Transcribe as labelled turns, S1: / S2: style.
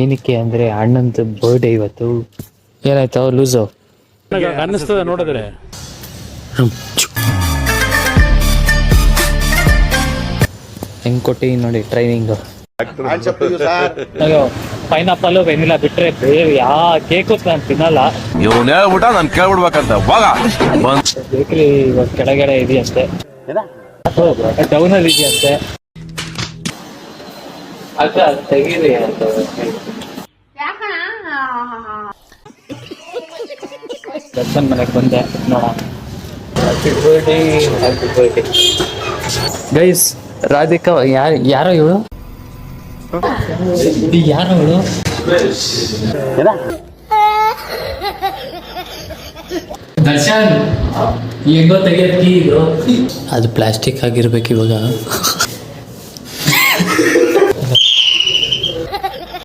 S1: ಏನಕ್ಕೆ ಅಂದರೆ ಅಣ್ಣಂದು ಬರ್ಡೇ ಇವತ್ತು. ಏನಾಯ್ತು ಲೂಸು
S2: ಅನ್ನಿಸ್ತದ ನೋಡಿದ್ರೆ.
S1: ಹೆಂಗೆ ಕೊಟ್ಟಿದ್ದೀನಿ ನೋಡಿ ಟ್ರೈನಿಂಗು. ಅಯ್ಯೋ ಪೈನಾಪಲ್ ವೆನಿಲಾ ಬಿಟ್ರೆ ಬೇರೆ ಯಾವ ಕೇಕು ನಾನು ತಿನ್ನಲ್ಲ.
S3: ಇವನು ಹೇಳ್ಬಿಟ್ಟ ನಾನು ಕೇಳ್ಬಿಡ್ಬೇಕಂತ
S1: ಬೇಕ್ರಿ ಇವಾಗ ಕೆಳಗಡೆ ಇದೆಯಂತೆ, ಟೌನಲ್ಲಿ ಇದೆಯಂತೆ. ಅದು ತೆಗೀರಿ ಅಂತ ದರ್ಶನ್ ಮನೆಗೆ ಬಂದೆ ನೋಡ. Happy birthday happy birthday guys. Radhika ಯಾರೋ ಇವಳು, ಯಾರೋ ಇವಳು. ದರ್ಶನ್ ಹೆಂಗೋ ತೆಗಿಯೋದಕ್ಕೆ ಇದು ಅದು ಪ್ಲಾಸ್ಟಿಕ್ ಆಗಿರ್ಬೇಕು ಇವಾಗ.